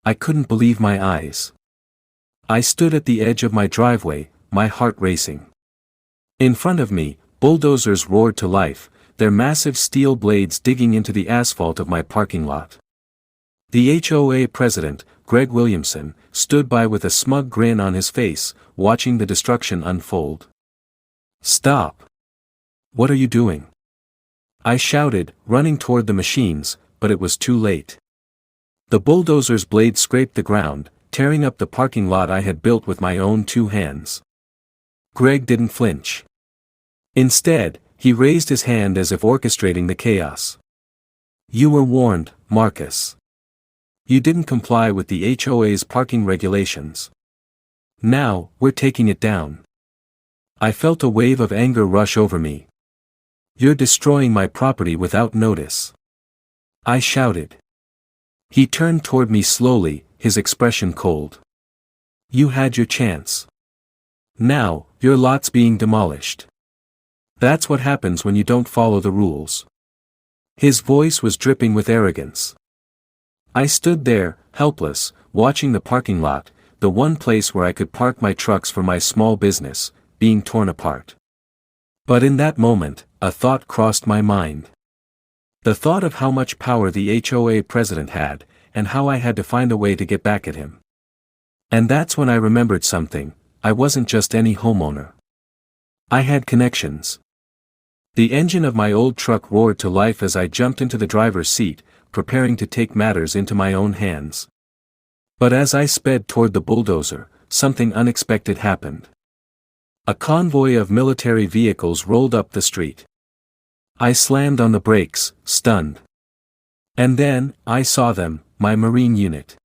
I couldn't believe my eyes. I stood at the edge of my driveway, my heart racing. In front of me, bulldozers roared to life, their massive steel blades digging into the asphalt of my parking lot. The HOA president, Greg Williamson, stood by with a smug grin on his face, watching the destruction unfold. "Stop! What are you doing?" I shouted, running toward the machines, but it was too late. The bulldozer's blade scraped the ground, tearing up the parking lot I had built with my own 2 hands. Greg didn't flinch. Instead, he raised his hand as if orchestrating the chaos. "You were warned, Marcus. You didn't comply with the HOA's parking regulations. Now, we're taking it down." I felt a wave of anger rush over me. "You're destroying my property without notice," I shouted. He turned toward me slowly, his expression cold. "You had your chance. Now, your lot's being demolished. That's what happens when you don't follow the rules." His voice was dripping with arrogance. I stood there, helpless, watching the parking lot, the one place where I could park my trucks for my small business, being torn apart. But in that moment, a thought crossed my mind. The thought of how much power the HOA president had, and how I had to find a way to get back at him. And that's when I remembered something: I wasn't just any homeowner. I had connections. The engine of my old truck roared to life as I jumped into the driver's seat, preparing to take matters into my own hands. But as I sped toward the bulldozer, something unexpected happened. A convoy of military vehicles rolled up the street. I slammed on the brakes, stunned. And then, I saw them, my Marine unit.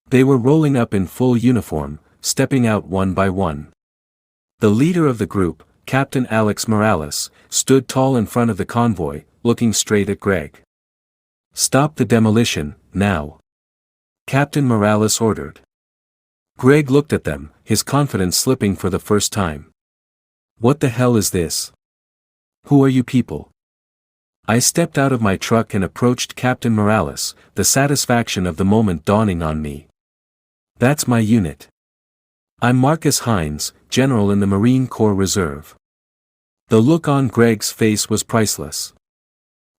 They were rolling up in full uniform, stepping out one by one. The leader of the group, Captain Alex Morales, stood tall in front of the convoy, looking straight at Greg. "Stop the demolition, now," Captain Morales ordered. Greg looked at them, his confidence slipping for the first time. "What the hell is this? Who are you people?" I stepped out of my truck and approached Captain Morales, the satisfaction of the moment dawning on me. "That's my unit. I'm Marcus Hines, General in the Marine Corps Reserve." The look on Greg's face was priceless.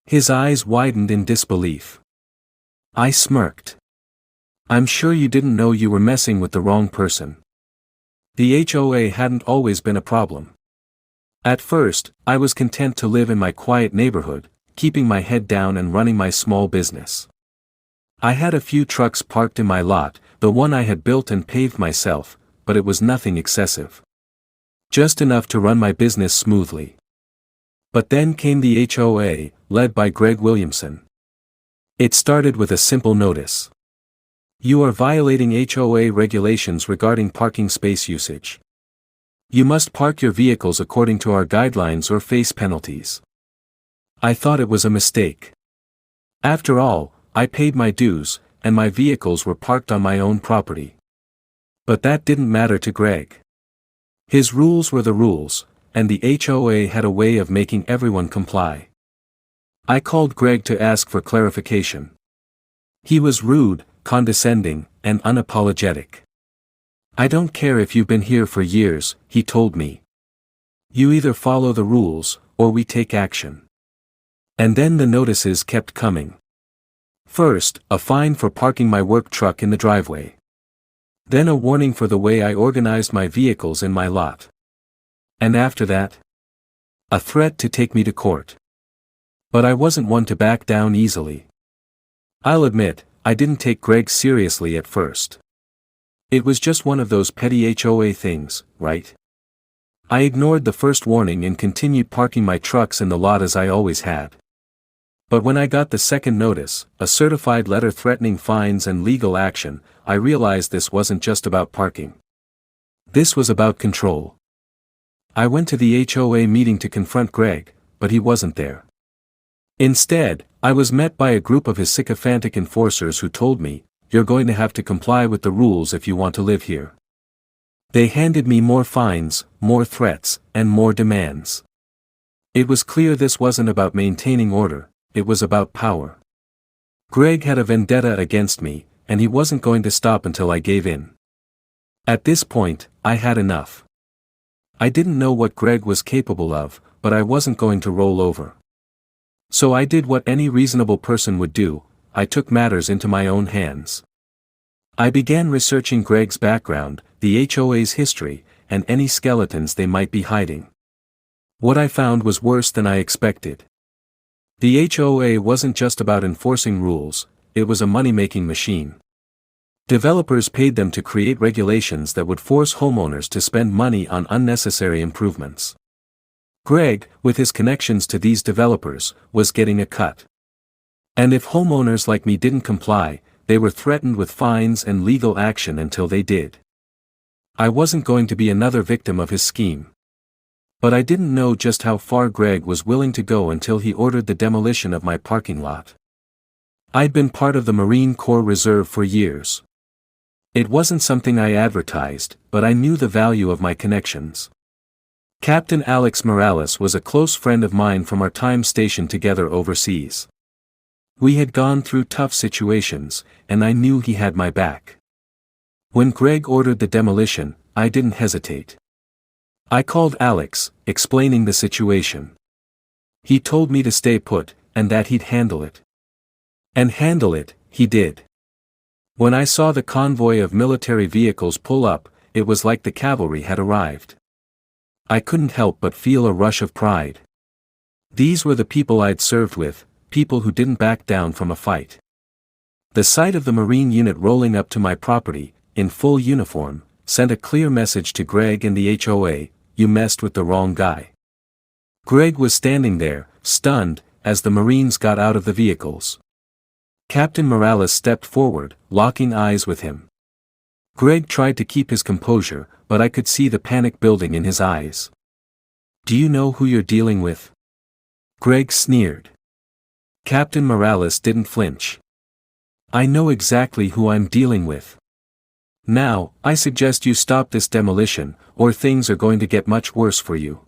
His eyes widened in disbelief. I smirked. "I'm sure you didn't know you were messing with the wrong person." The HOA hadn't always been a problem. At first, I was content to live in my quiet neighborhood, keeping my head down and running my small business. I had a few trucks parked in my lot, the one I had built and paved myself, but it was nothing excessive. Just enough to run my business smoothly. But then came the HOA, led by Greg Williamson. It started with a simple notice. "You are violating HOA regulations regarding parking space usage. You must park your vehicles according to our guidelines or face penalties." I thought it was a mistake. After all, I paid my dues, and my vehicles were parked on my own property. But that didn't matter to Greg. His rules were the rules, and the HOA had a way of making everyone comply. I called Greg to ask for clarification. He was rude, condescending, and unapologetic. "I don't care if you've been here for years," he told me. "You either follow the rules, or we take action." And then the notices kept coming. First, a fine for parking my work truck in the driveway. Then a warning for the way I organized my vehicles in my lot. And after that, a threat to take me to court. But I wasn't one to back down easily. I'll admit, I didn't take Greg seriously at first. It was just one of those petty HOA things, right? I ignored the first warning and continued parking my trucks in the lot as I always had. But when I got the second notice, a certified letter threatening fines and legal action, I realized this wasn't just about parking. This was about control. I went to the HOA meeting to confront Greg, but he wasn't there. Instead, I was met by a group of his sycophantic enforcers who told me, "You're going to have to comply with the rules if you want to live here." They handed me more fines, more threats, and more demands. It was clear this wasn't about maintaining order, it was about power. Greg had a vendetta against me, and he wasn't going to stop until I gave in. At this point, I had enough. I didn't know what Greg was capable of, but I wasn't going to roll over. So I did what any reasonable person would do, I took matters into my own hands. I began researching Greg's background, the HOA's history, and any skeletons they might be hiding. What I found was worse than I expected. The HOA wasn't just about enforcing rules, it was a money-making machine. Developers paid them to create regulations that would force homeowners to spend money on unnecessary improvements. Greg, with his connections to these developers, was getting a cut. And if homeowners like me didn't comply, they were threatened with fines and legal action until they did. I wasn't going to be another victim of his scheme. But I didn't know just how far Greg was willing to go until he ordered the demolition of my parking lot. I'd been part of the Marine Corps Reserve for years. It wasn't something I advertised, but I knew the value of my connections. Captain Alex Morales was a close friend of mine from our time stationed together overseas. We had gone through tough situations, and I knew he had my back. When Greg ordered the demolition, I didn't hesitate. I called Alex, explaining the situation. He told me to stay put, and that he'd handle it. And handle it, he did. When I saw the convoy of military vehicles pull up, it was like the cavalry had arrived. I couldn't help but feel a rush of pride. These were the people I'd served with, people who didn't back down from a fight. The sight of the Marine unit rolling up to my property, in full uniform, sent a clear message to Greg and the HOA, you messed with the wrong guy. Greg was standing there, stunned, as the Marines got out of the vehicles. Captain Morales stepped forward, locking eyes with him. Greg tried to keep his composure, but I could see the panic building in his eyes. Do you know who you're dealing with? Greg sneered. Captain Morales didn't flinch. I know exactly who I'm dealing with. Now, I suggest you stop this demolition, or things are going to get much worse for you.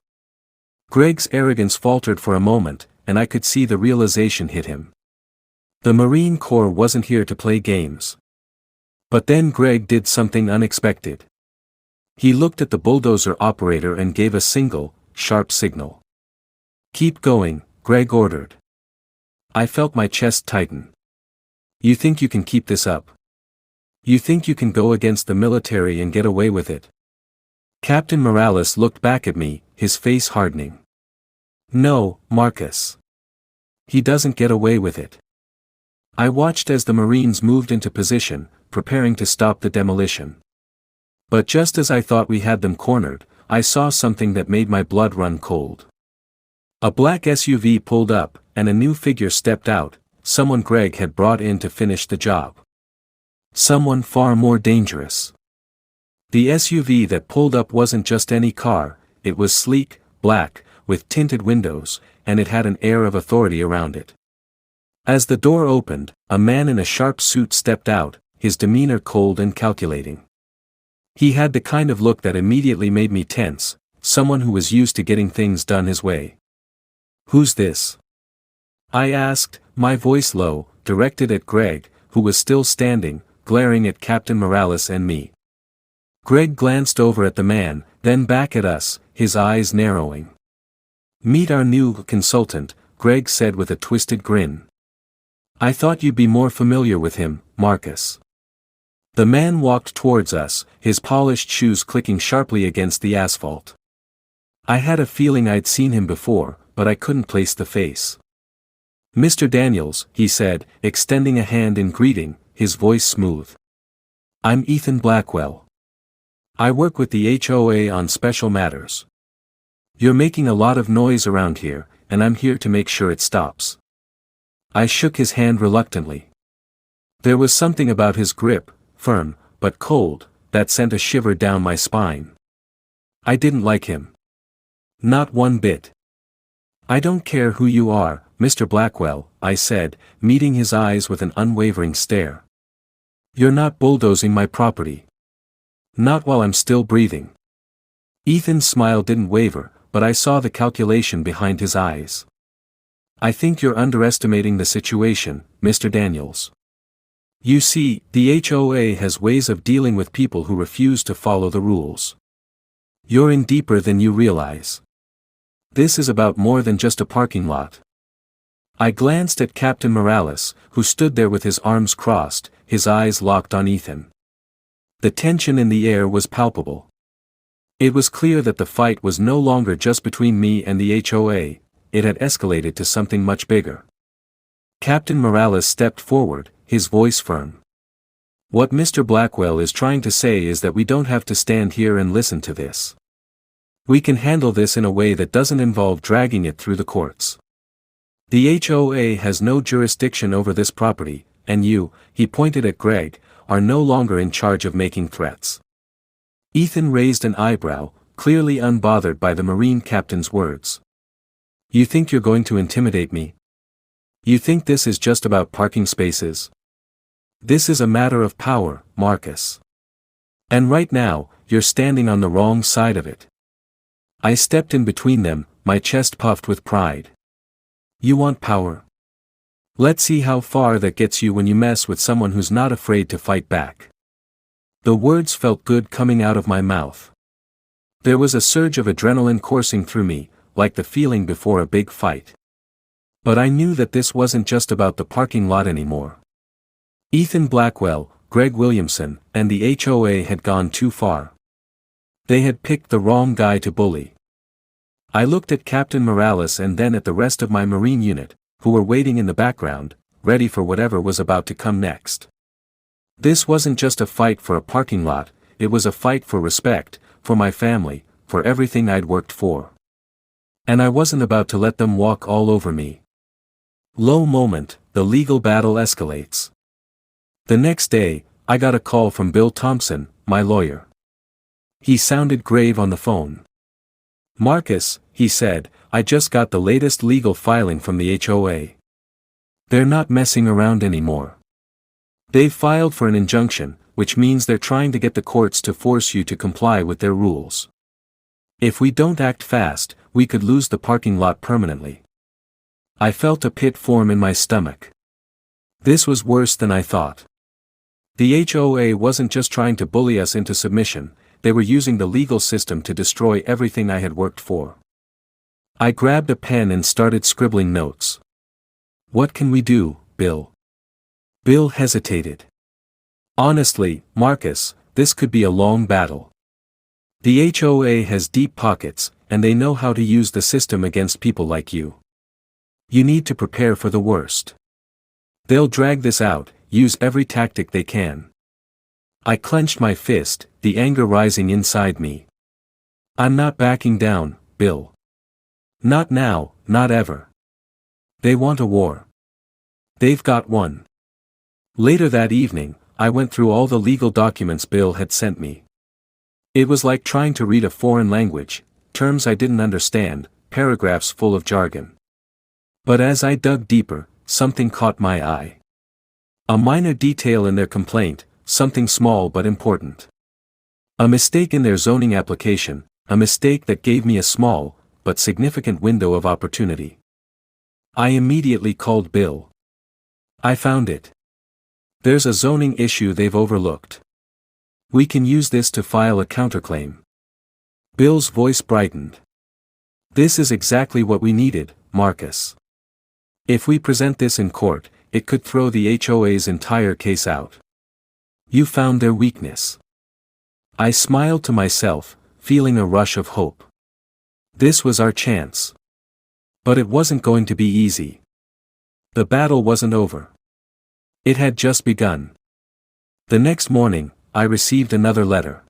Greg's arrogance faltered for a moment, and I could see the realization hit him. The Marine Corps wasn't here to play games. But then Greg did something unexpected. He looked at the bulldozer operator and gave a single, sharp signal. Keep going, Greg ordered. I felt my chest tighten. You think you can keep this up? You think you can go against the military and get away with it? Captain Morales looked back at me, his face hardening. No, Marcus. He doesn't get away with it. I watched as the Marines moved into position, preparing to stop the demolition. But just as I thought we had them cornered, I saw something that made my blood run cold. A black SUV pulled up, and a new figure stepped out, someone Greg had brought in to finish the job. Someone far more dangerous. The SUV that pulled up wasn't just any car, it was sleek, black, with tinted windows, and it had an air of authority around it. As the door opened, a man in a sharp suit stepped out, his demeanor cold and calculating. He had the kind of look that immediately made me tense, someone who was used to getting things done his way. Who's this? I asked, my voice low, directed at Greg, who was still standing, glaring at Captain Morales and me. Greg glanced over at the man, then back at us, his eyes narrowing. Meet our new consultant, Greg said with a twisted grin. I thought you'd be more familiar with him, Marcus. The man walked towards us, his polished shoes clicking sharply against the asphalt. I had a feeling I'd seen him before, but I couldn't place the face. Mr. Daniels, he said, extending a hand in greeting, his voice smooth. I'm Ethan Blackwell. I work with the HOA on special matters. You're making a lot of noise around here, and I'm here to make sure it stops. I shook his hand reluctantly. There was something about his grip, firm, but cold, that sent a shiver down my spine. I didn't like him. Not one bit. I don't care who you are, Mr. Blackwell, I said, meeting his eyes with an unwavering stare. You're not bulldozing my property. Not while I'm still breathing. Ethan's smile didn't waver, but I saw the calculation behind his eyes. I think you're underestimating the situation, Mr. Daniels. You see, the HOA has ways of dealing with people who refuse to follow the rules. You're in deeper than you realize. This is about more than just a parking lot. I glanced at Captain Morales, who stood there with his arms crossed, his eyes locked on Ethan. The tension in the air was palpable. It was clear that the fight was no longer just between me and the HOA, it had escalated to something much bigger. Captain Morales stepped forward, his voice firm. What Mr. Blackwell is trying to say is that we don't have to stand here and listen to this. We can handle this in a way that doesn't involve dragging it through the courts. The HOA has no jurisdiction over this property, and you, he pointed at Greg, are no longer in charge of making threats. Ethan raised an eyebrow, clearly unbothered by the Marine captain's words. You think you're going to intimidate me? You think this is just about parking spaces? This is a matter of power, Marcus. And right now, you're standing on the wrong side of it. I stepped in between them, my chest puffed with pride. You want power? Let's see how far that gets you when you mess with someone who's not afraid to fight back. The words felt good coming out of my mouth. There was a surge of adrenaline coursing through me, like the feeling before a big fight. But I knew that this wasn't just about the parking lot anymore. Ethan Blackwell, Greg Williamson, and the HOA had gone too far. They had picked the wrong guy to bully. I looked at Captain Morales and then at the rest of my Marine unit, who were waiting in the background, ready for whatever was about to come next. This wasn't just a fight for a parking lot, it was a fight for respect, for my family, for everything I'd worked for. And I wasn't about to let them walk all over me. Low moment, the legal battle escalates. The next day, I got a call from Bill Thompson, my lawyer. He sounded grave on the phone. Marcus, he said, I just got the latest legal filing from the HOA. They're not messing around anymore. They've filed for an injunction, which means they're trying to get the courts to force you to comply with their rules. If we don't act fast, we could lose the parking lot permanently. I felt a pit form in my stomach. This was worse than I thought. The HOA wasn't just trying to bully us into submission, they were using the legal system to destroy everything I had worked for. I grabbed a pen and started scribbling notes. What can we do, Bill? Bill hesitated. Honestly, Marcus, this could be a long battle. The HOA has deep pockets, and they know how to use the system against people like you. You need to prepare for the worst. They'll drag this out, use every tactic they can. I clenched my fist, the anger rising inside me. I'm not backing down, Bill. Not now, not ever. They want a war. They've got one. Later that evening, I went through all the legal documents Bill had sent me. It was like trying to read a foreign language, terms I didn't understand, paragraphs full of jargon. But as I dug deeper, something caught my eye. A minor detail in their complaint, something small but important. A mistake in their zoning application, a mistake that gave me a small, but significant window of opportunity. I immediately called Bill. I found it. There's a zoning issue they've overlooked. We can use this to file a counterclaim. Bill's voice brightened. This is exactly what we needed, Marcus. If we present this in court, it could throw the HOA's entire case out. You found their weakness. I smiled to myself, feeling a rush of hope. This was our chance. But it wasn't going to be easy. The battle wasn't over. It had just begun. The next morning, I received another letter.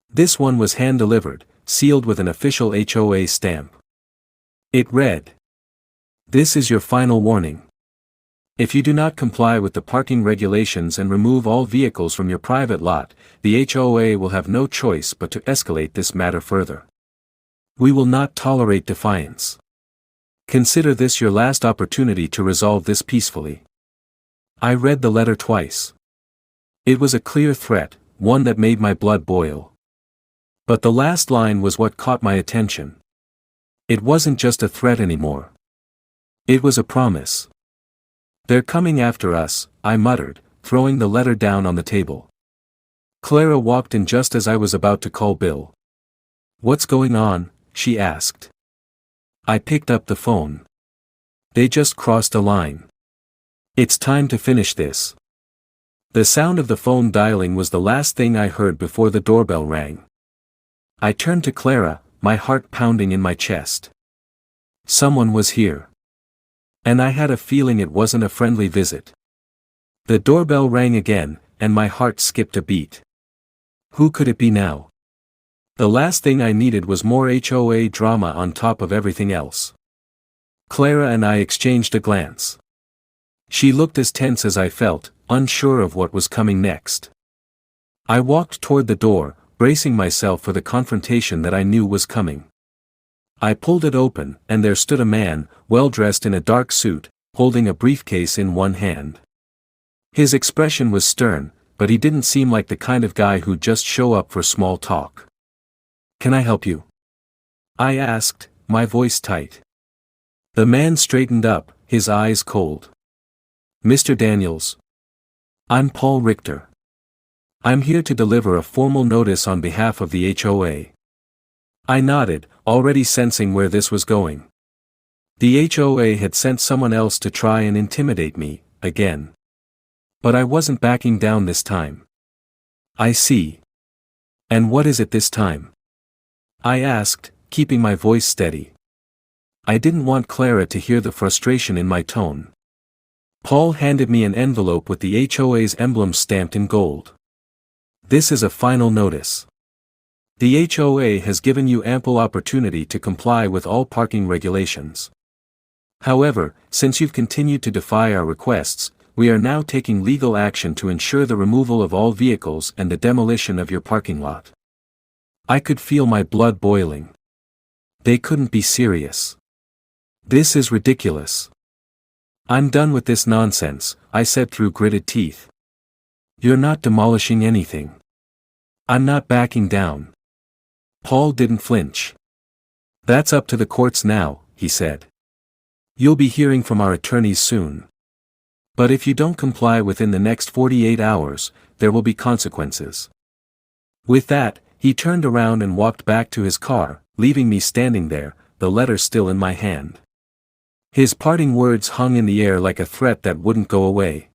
This one was hand-delivered, sealed with an official HOA stamp. It read, "This is your final warning. If you do not comply with the parking regulations and remove all vehicles from your private lot, the HOA will have no choice but to escalate this matter further. We will not tolerate defiance. Consider this your last opportunity to resolve this peacefully." I read the letter twice. It was a clear threat, one that made my blood boil. But the last line was what caught my attention. It wasn't just a threat anymore. It was a promise. "They're coming after us," I muttered, throwing the letter down on the table. Clara walked in just as I was about to call Bill. "What's going on?" she asked. I picked up the phone. "They just crossed a line. It's time to finish this." The sound of the phone dialing was the last thing I heard before the doorbell rang. I turned to Clara, my heart pounding in my chest. Someone was here. And I had a feeling it wasn't a friendly visit. The doorbell rang again, and my heart skipped a beat. Who could it be now? The last thing I needed was more HOA drama on top of everything else. Clara and I exchanged a glance. She looked as tense as I felt, unsure of what was coming next. I walked toward the door, bracing myself for the confrontation that I knew was coming. I pulled it open, and there stood a man, well-dressed in a dark suit, holding a briefcase in one hand. His expression was stern, but he didn't seem like the kind of guy who'd just show up for small talk. "Can I help you?" I asked, my voice tight. The man straightened up, his eyes cold. "Mr. Daniels. I'm Paul Richter. I'm here to deliver a formal notice on behalf of the HOA." I nodded, already sensing where this was going. The HOA had sent someone else to try and intimidate me, again. But I wasn't backing down this time. "I see. And what is it this time?" I asked, keeping my voice steady. I didn't want Clara to hear the frustration in my tone. Paul handed me an envelope with the HOA's emblem stamped in gold. "This is a final notice. The HOA has given you ample opportunity to comply with all parking regulations. However, since you've continued to defy our requests, we are now taking legal action to ensure the removal of all vehicles and the demolition of your parking lot." I could feel my blood boiling. They couldn't be serious. This is ridiculous. "I'm done with this nonsense," I said through gritted teeth. "You're not demolishing anything. I'm not backing down." Paul didn't flinch. "That's up to the courts now," he said. "You'll be hearing from our attorneys soon. But if you don't comply within the next 48 hours, there will be consequences." With that, he turned around and walked back to his car, leaving me standing there, the letter still in my hand. His parting words hung in the air like a threat that wouldn't go away.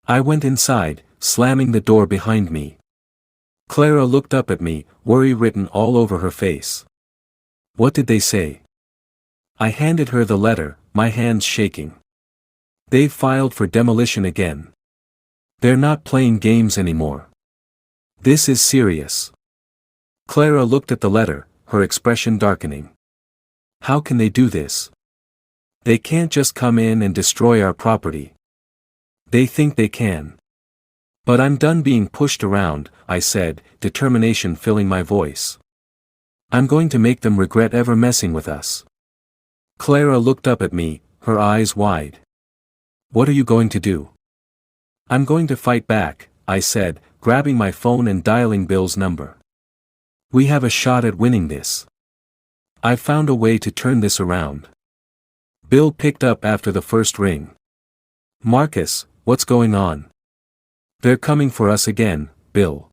I went inside, slamming the door behind me. Clara looked up at me, worry written all over her face. "What did they say?" I handed her the letter, my hands shaking. "They've filed for demolition again. They're not playing games anymore. This is serious." Clara looked at the letter, her expression darkening. "How can they do this? They can't just come in and destroy our property. They think they can. But I'm done being pushed around," I said, determination filling my voice. "I'm going to make them regret ever messing with us." Clara looked up at me, her eyes wide. "What are you going to do?" "I'm going to fight back," I said, grabbing my phone and dialing Bill's number. "We have a shot at winning this. I've found a way to turn this around." Bill picked up after the first ring. "Marcus, what's going on?" "They're coming for us again, Bill.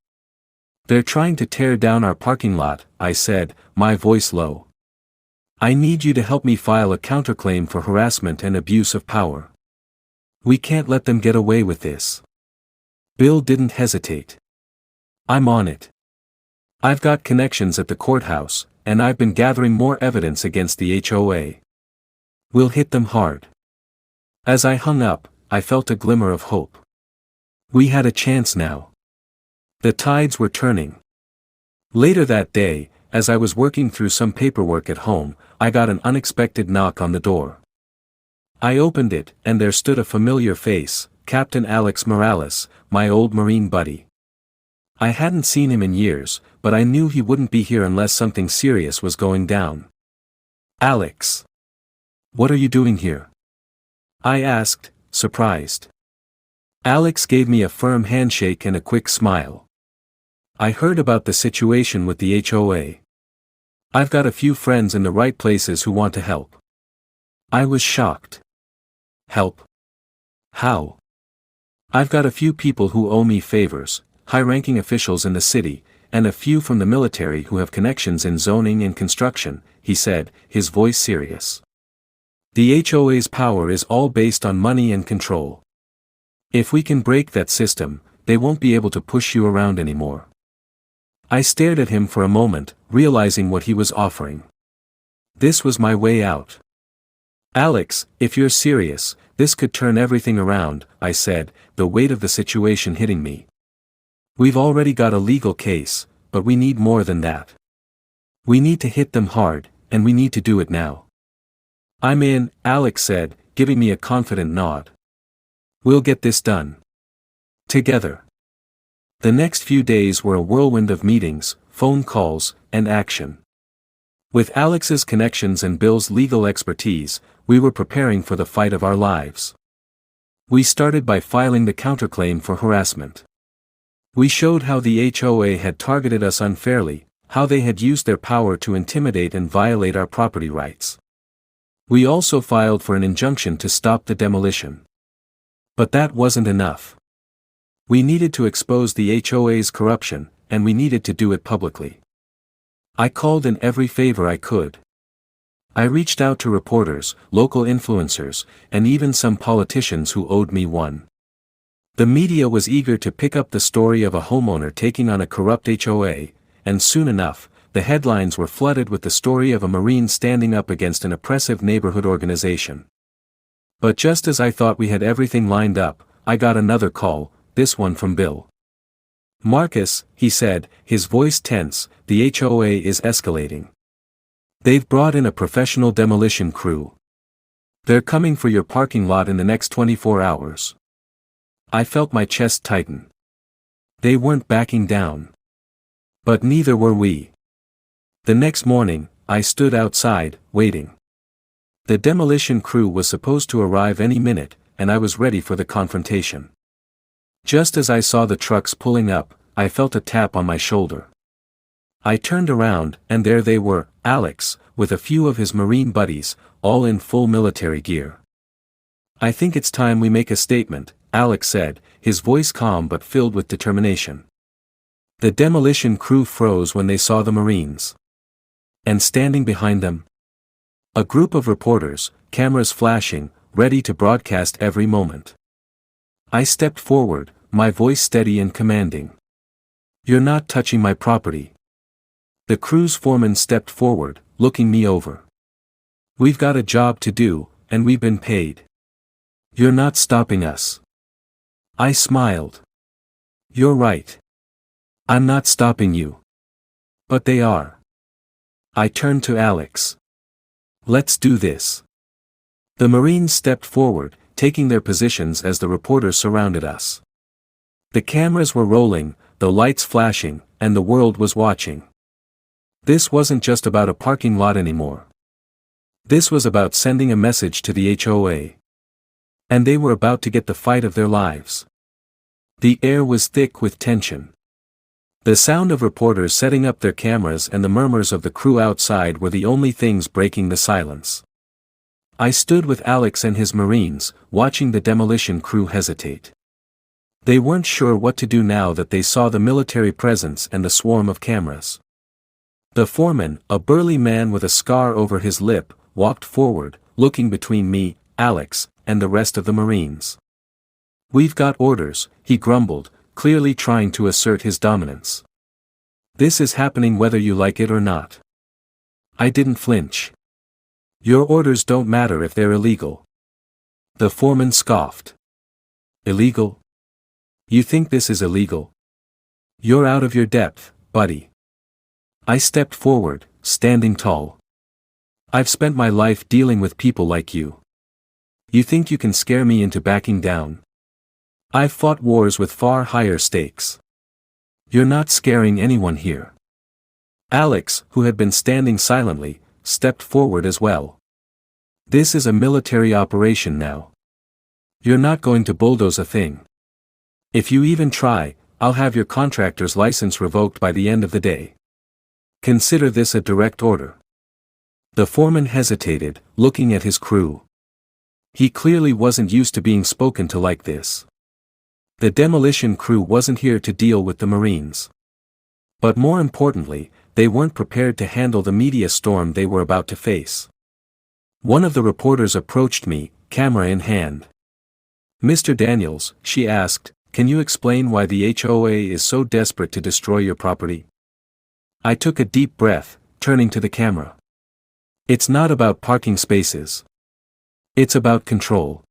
They're trying to tear down our parking lot," I said, my voice low. "I need you to help me file a counterclaim for harassment and abuse of power. We can't let them get away with this." Bill didn't hesitate. "I'm on it. I've got connections at the courthouse, and I've been gathering more evidence against the HOA. We'll hit them hard." As I hung up, I felt a glimmer of hope. We had a chance now. The tides were turning. Later that day, as I was working through some paperwork at home, I got an unexpected knock on the door. I opened it, and there stood a familiar face, Captain Alex Morales, my old Marine buddy. I hadn't seen him in years, but I knew he wouldn't be here unless something serious was going down. "Alex. What are you doing here?" I asked, surprised. Alex gave me a firm handshake and a quick smile. "I heard about the situation with the HOA. I've got a few friends in the right places who want to help." I was shocked. "Help? How?" I've got a few people who owe me favors, high-ranking officials in the city, and a few from the military who have connections in zoning and construction, he said, his voice serious. The HOA's power is all based on money and control. If we can break that system, they won't be able to push you around anymore. I stared at him for a moment, realizing what he was offering. This was my way out. Alex, if you're serious, this could turn everything around, I said, the weight of the situation hitting me. We've already got a legal case, but we need more than that. We need to hit them hard, and we need to do it now. I'm in, Alex said, giving me a confident nod. We'll get this done. Together. The next few days were a whirlwind of meetings, phone calls, and action. With Alex's connections and Bill's legal expertise, we were preparing for the fight of our lives. We started by filing the counterclaim for harassment. We showed how the HOA had targeted us unfairly, how they had used their power to intimidate and violate our property rights. We also filed for an injunction to stop the demolition. But that wasn't enough. We needed to expose the HOA's corruption, and we needed to do it publicly. I called in every favor I could. I reached out to reporters, local influencers, and even some politicians who owed me one. The media was eager to pick up the story of a homeowner taking on a corrupt HOA, and soon enough, the headlines were flooded with the story of a Marine standing up against an oppressive neighborhood organization. But just as I thought we had everything lined up, I got another call, this one from Bill. Marcus, he said, his voice tense, the HOA is escalating. They've brought in a professional demolition crew. They're coming for your parking lot in the next 24 hours. I felt my chest tighten. They weren't backing down. But neither were we. The next morning, I stood outside, waiting. The demolition crew was supposed to arrive any minute, and I was ready for the confrontation. Just as I saw the trucks pulling up, I felt a tap on my shoulder. I turned around, and there they were, Alex, with a few of his Marine buddies, all in full military gear. I think it's time we make a statement, Alex said, his voice calm but filled with determination. The demolition crew froze when they saw the Marines. And standing behind them? A group of reporters, cameras flashing, ready to broadcast every moment. I stepped forward, my voice steady and commanding. You're not touching my property. The crew's foreman stepped forward, looking me over. We've got a job to do, and we've been paid. You're not stopping us. I smiled. You're right. I'm not stopping you. But they are. I turned to Alex. Let's do this. The Marines stepped forward, taking their positions as the reporters surrounded us. The cameras were rolling, the lights flashing, and the world was watching. This wasn't just about a parking lot anymore. This was about sending a message to the HOA. And they were about to get the fight of their lives. The air was thick with tension. The sound of reporters setting up their cameras and the murmurs of the crew outside were the only things breaking the silence. I stood with Alex and his Marines, watching the demolition crew hesitate. They weren't sure what to do now that they saw the military presence and the swarm of cameras. The foreman, a burly man with a scar over his lip, walked forward, looking between me, Alex, and the rest of the Marines. We've got orders, he grumbled, clearly trying to assert his dominance. This is happening whether you like it or not. I didn't flinch. Your orders don't matter if they're illegal. The foreman scoffed. Illegal? You think this is illegal? You're out of your depth, buddy. I stepped forward, standing tall. I've spent my life dealing with people like you. You think you can scare me into backing down? I've fought wars with far higher stakes. You're not scaring anyone here. Alex, who had been standing silently, stepped forward as well. This is a military operation now. You're not going to bulldoze a thing. If you even try, I'll have your contractor's license revoked by the end of the day. Consider this a direct order. The foreman hesitated, looking at his crew. He clearly wasn't used to being spoken to like this. The demolition crew wasn't here to deal with the Marines. But more importantly, they weren't prepared to handle the media storm they were about to face. One of the reporters approached me, camera in hand. "Mr. Daniels," she asked, "can you explain why the HOA is so desperate to destroy your property?" I took a deep breath, turning to the camera. "It's not about parking spaces. It's about control.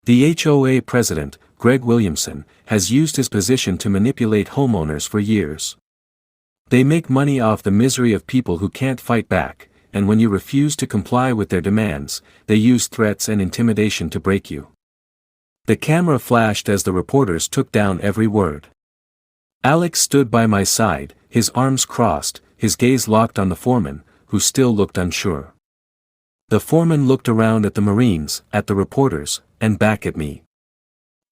The HOA president, Greg Williamson, has used his position to manipulate homeowners for years. They make money off the misery of people who can't fight back, and when you refuse to comply with their demands, they use threats and intimidation to break you." The camera flashed as the reporters took down every word. Alex stood by my side, his arms crossed, his gaze locked on the foreman, who still looked unsure. The foreman looked around at the Marines, at the reporters, and back at me.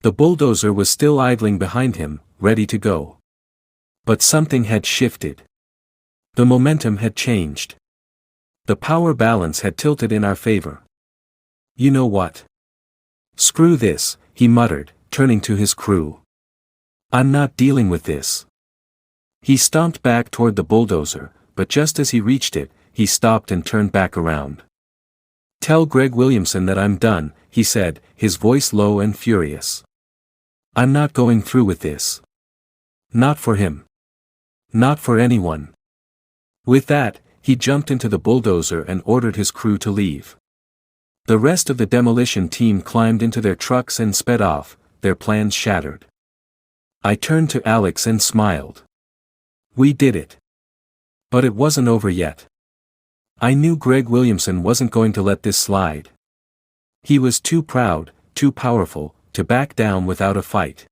The bulldozer was still idling behind him, ready to go. But something had shifted. The momentum had changed. The power balance had tilted in our favor. "You know what? Screw this," he muttered, turning to his crew. "I'm not dealing with this." He stomped back toward the bulldozer, but just as he reached it, he stopped and turned back around. "Tell Greg Williamson that I'm done," he said, his voice low and furious. "I'm not going through with this. Not for him. Not for anyone." With that, he jumped into the bulldozer and ordered his crew to leave. The rest of the demolition team climbed into their trucks and sped off, their plans shattered. I turned to Alex and smiled. We did it. But it wasn't over yet. I knew Greg Williamson wasn't going to let this slide. He was too proud, too powerful, to back down without a fight.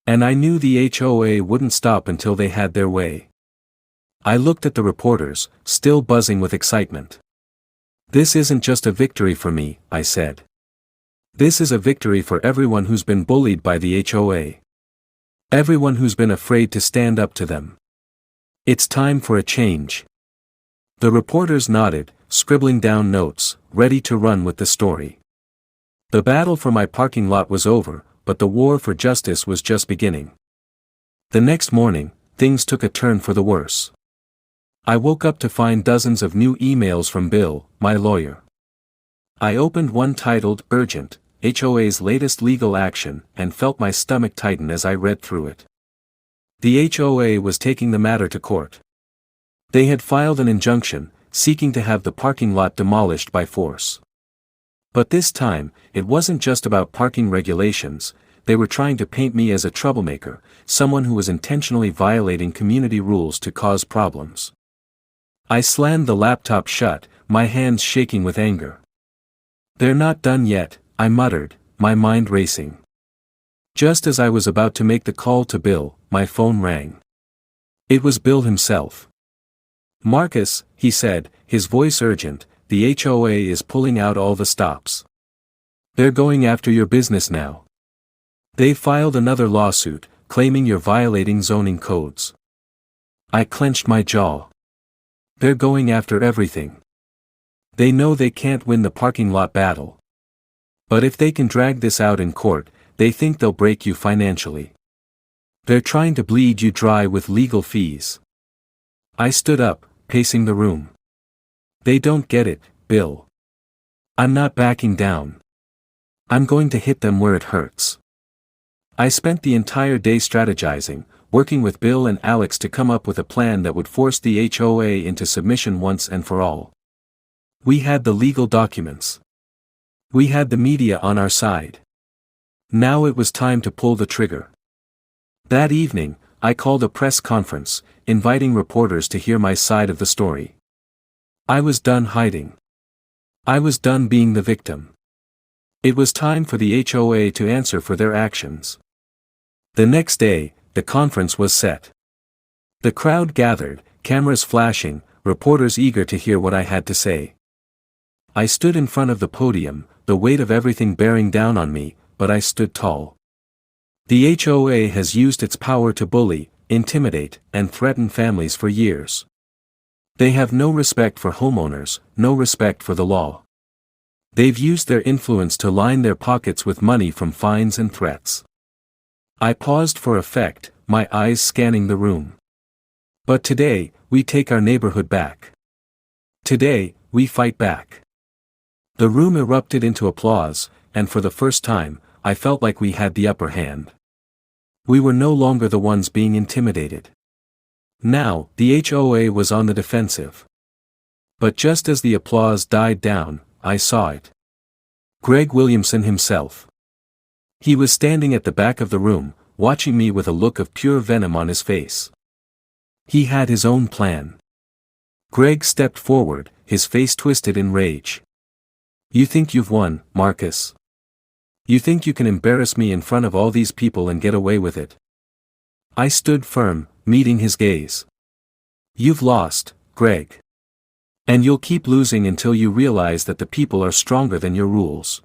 And I knew the HOA wouldn't stop until they had their way. I looked at the reporters, still buzzing with excitement. "This isn't just a victory for me," I said. "This is a victory for everyone who's been bullied by the HOA. Everyone who's been afraid to stand up to them. It's time for a change." The reporters nodded, scribbling down notes, ready to run with the story. The battle for my parking lot was over, but the war for justice was just beginning. The next morning, things took a turn for the worse. I woke up to find dozens of new emails from Bill, my lawyer. I opened one titled "Urgent, HOA's Latest Legal Action," and felt my stomach tighten as I read through it. The HOA was taking the matter to court. They had filed an injunction, seeking to have the parking lot demolished by force. But this time, it wasn't just about parking regulations. They were trying to paint me as a troublemaker, someone who was intentionally violating community rules to cause problems. I slammed the laptop shut, my hands shaking with anger. "They're not done yet," I muttered, my mind racing. Just as I was about to make the call to Bill, my phone rang. It was Bill himself. "Marcus," he said, his voice urgent, "the HOA is pulling out all the stops. They're going after your business now. They filed another lawsuit, claiming you're violating zoning codes." I clenched my jaw. They're going after everything. They know they can't win the parking lot battle. But if they can drag this out in court, they think they'll break you financially. They're trying to bleed you dry with legal fees. I stood up, pacing the room. "They don't get it, Bill. I'm not backing down. I'm going to hit them where it hurts." I spent the entire day strategizing, working with Bill and Alex to come up with a plan that would force the HOA into submission once and for all. We had the legal documents. We had the media on our side. Now it was time to pull the trigger. That evening, I called a press conference, inviting reporters to hear my side of the story. I was done hiding. I was done being the victim. It was time for the HOA to answer for their actions. The next day, the conference was set. The crowd gathered, cameras flashing, reporters eager to hear what I had to say. I stood in front of the podium, the weight of everything bearing down on me, but I stood tall. The HOA has used its power to bully, intimidate, and threaten families for years. They have no respect for homeowners, no respect for the law. They've used their influence to line their pockets with money from fines and threats. I paused for effect, my eyes scanning the room. But today, we take our neighborhood back. Today, we fight back. The room erupted into applause, and for the first time, I felt like we had the upper hand. We were no longer the ones being intimidated. Now, the HOA was on the defensive. But just as the applause died down, I saw it. Greg Williamson himself. He was standing at the back of the room, watching me with a look of pure venom on his face. He had his own plan. Greg stepped forward, his face twisted in rage. "You think you've won, Marcus? You think you can embarrass me in front of all these people and get away with it?" I stood firm, meeting his gaze. "You've lost, Greg. And you'll keep losing until you realize that the people are stronger than your rules."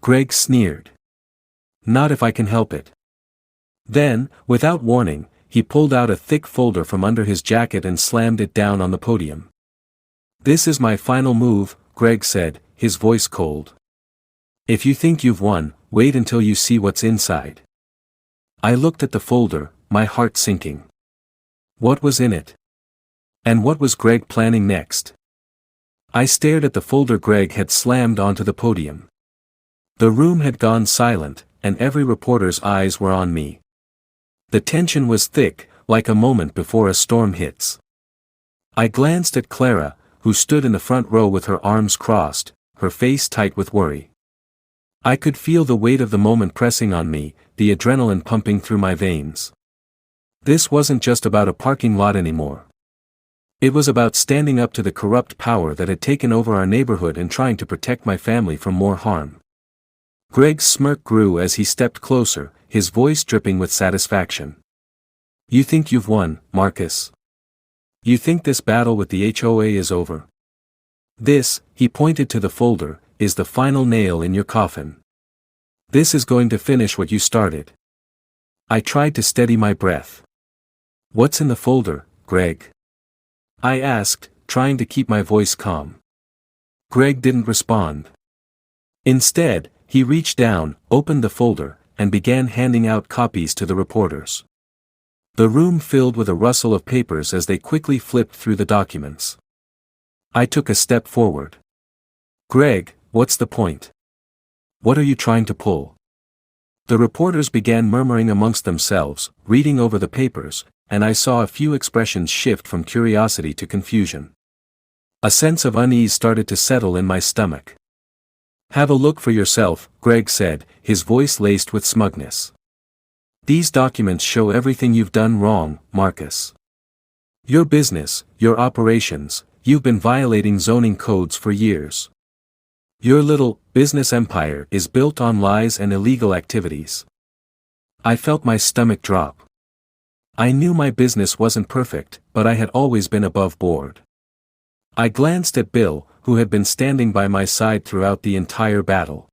Greg sneered. "Not if I can help it." Then, without warning, he pulled out a thick folder from under his jacket and slammed it down on the podium. "This is my final move," Greg said, his voice cold. "If you think you've won, wait until you see what's inside." I looked at the folder, my heart sinking. What was in it? And what was Greg planning next? I stared at the folder Greg had slammed onto the podium. The room had gone silent, and every reporter's eyes were on me. The tension was thick, like a moment before a storm hits. I glanced at Clara, who stood in the front row with her arms crossed, her face tight with worry. I could feel the weight of the moment pressing on me, the adrenaline pumping through my veins. This wasn't just about a parking lot anymore. It was about standing up to the corrupt power that had taken over our neighborhood and trying to protect my family from more harm. Greg's smirk grew as he stepped closer, his voice dripping with satisfaction. "You think you've won, Marcus? You think this battle with the HOA is over? This," he pointed to the folder, "is the final nail in your coffin. This is going to finish what you started." I tried to steady my breath. "What's in the folder, Greg?" I asked, trying to keep my voice calm. Greg didn't respond. Instead, he reached down, opened the folder, and began handing out copies to the reporters. The room filled with a rustle of papers as they quickly flipped through the documents. I took a step forward. "Greg, what's the point? What are you trying to pull?" The reporters began murmuring amongst themselves, reading over the papers, and I saw a few expressions shift from curiosity to confusion. A sense of unease started to settle in my stomach. "Have a look for yourself," Greg said, his voice laced with smugness. "These documents show everything you've done wrong, Marcus. Your business, your operations, you've been violating zoning codes for years. Your little business empire is built on lies and illegal activities." I felt my stomach drop. I knew my business wasn't perfect, but I had always been above board. I glanced at Bill, who had been standing by my side throughout the entire battle.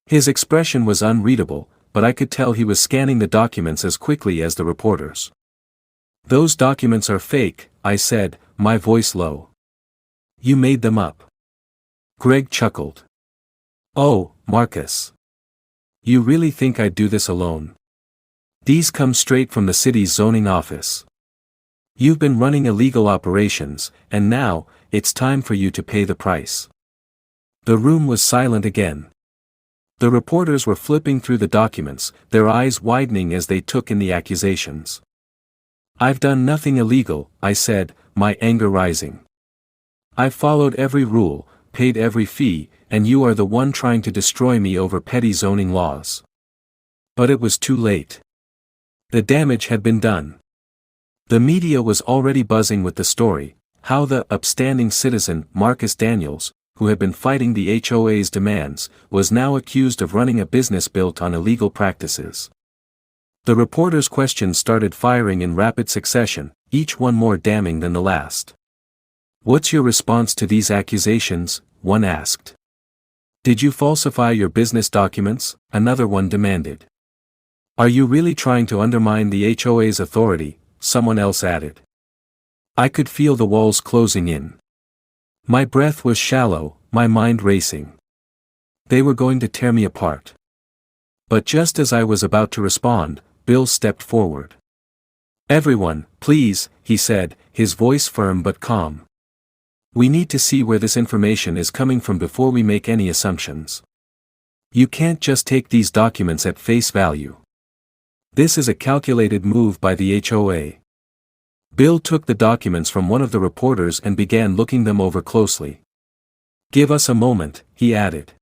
His expression was unreadable, but I could tell he was scanning the documents as quickly as the reporters. "Those documents are fake," I said, my voice low. "You made them up." Greg chuckled. "Oh, Marcus. You really think I'd do this alone? These come straight from the city's zoning office. You've been running illegal operations, and now, it's time for you to pay the price." The room was silent again. The reporters were flipping through the documents, their eyes widening as they took in the accusations. "I've done nothing illegal," I said, my anger rising. "I've followed every rule, paid every fee, and you are the one trying to destroy me over petty zoning laws." But it was too late. The damage had been done. The media was already buzzing with the story, how the upstanding citizen, Marcus Daniels, who had been fighting the HOA's demands, was now accused of running a business built on illegal practices. The reporters' questions started firing in rapid succession, each one more damning than the last. "What's your response to these accusations?" one asked. "Did you falsify your business documents?" another one demanded. "Are you really trying to undermine the HOA's authority?" someone else added. I could feel the walls closing in. My breath was shallow, my mind racing. They were going to tear me apart. But just as I was about to respond, Bill stepped forward. "Everyone, please," he said, his voice firm but calm. "We need to see where this information is coming from before we make any assumptions. You can't just take these documents at face value. This is a calculated move by the HOA." Bill took the documents from one of the reporters and began looking them over closely. "Give us a moment," he added.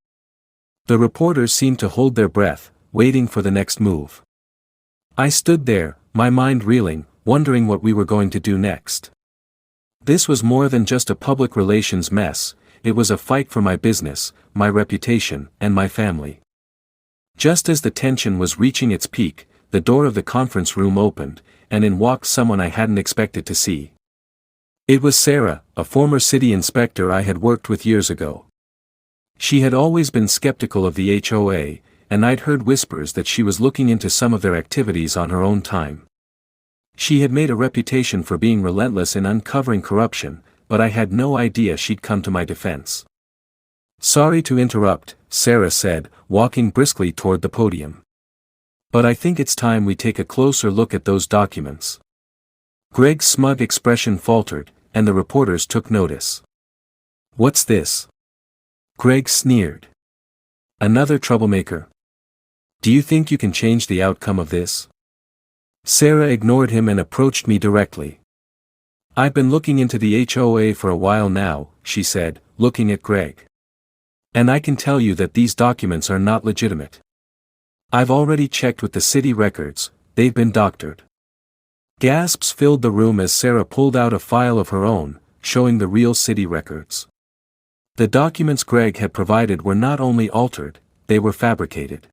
The reporters seemed to hold their breath, waiting for the next move. I stood there, my mind reeling, wondering what we were going to do next. This was more than just a public relations mess, it was a fight for my business, my reputation, and my family. Just as the tension was reaching its peak, the door of the conference room opened, and in walked someone I hadn't expected to see. It was Sarah, a former city inspector I had worked with years ago. She had always been skeptical of the HOA, and I'd heard whispers that she was looking into some of their activities on her own time. She had made a reputation for being relentless in uncovering corruption, but I had no idea she'd come to my defense. "Sorry to interrupt," Sarah said, walking briskly toward the podium. "But I think it's time we take a closer look at those documents." Greg's smug expression faltered, and the reporters took notice. "What's this?" Greg sneered. "Another troublemaker? Do you think you can change the outcome of this?" Sarah ignored him and approached me directly. "I've been looking into the HOA for a while now," she said, looking at Greg. "And I can tell you that these documents are not legitimate. I've already checked with the city records, they've been doctored." Gasps filled the room as Sarah pulled out a file of her own, showing the real city records. The documents Greg had provided were not only altered, they were fabricated.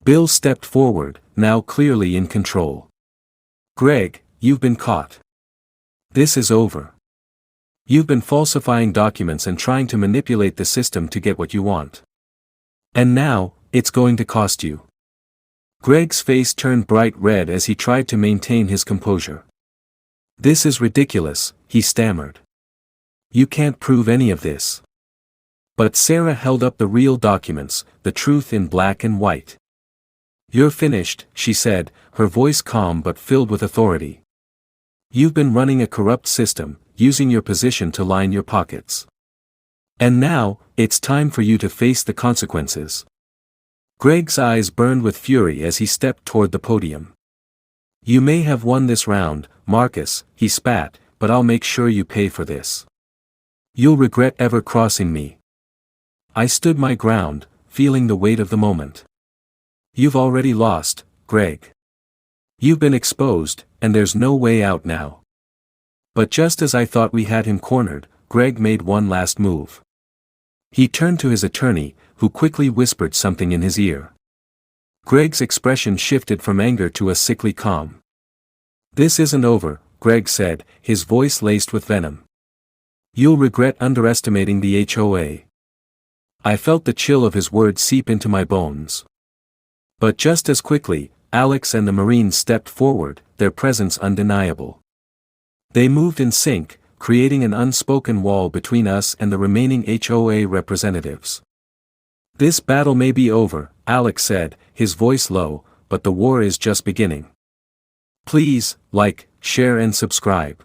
Bill stepped forward, now clearly in control. "Greg, you've been caught. This is over. You've been falsifying documents and trying to manipulate the system to get what you want. And now, it's going to cost you." Greg's face turned bright red as he tried to maintain his composure. "This is ridiculous," he stammered. "You can't prove any of this." But Sarah held up the real documents, the truth in black and white. "You're finished," she said, her voice calm but filled with authority. "You've been running a corrupt system, using your position to line your pockets. And now, it's time for you to face the consequences." Greg's eyes burned with fury as he stepped toward the podium. "You may have won this round, Marcus," he spat, "but I'll make sure you pay for this. You'll regret ever crossing me." I stood my ground, feeling the weight of the moment. "You've already lost, Greg. You've been exposed, and there's no way out now." But just as I thought we had him cornered, Greg made one last move. He turned to his attorney, who quickly whispered something in his ear. Greg's expression shifted from anger to a sickly calm. "This isn't over," Greg said, his voice laced with venom. "You'll regret underestimating the HOA." I felt the chill of his words seep into my bones. But just as quickly, Alex and the Marines stepped forward, their presence undeniable. They moved in sync, creating an unspoken wall between us and the remaining HOA representatives. "This battle may be over," Alex said, his voice low, "but the war is just beginning. Please, like, share and subscribe."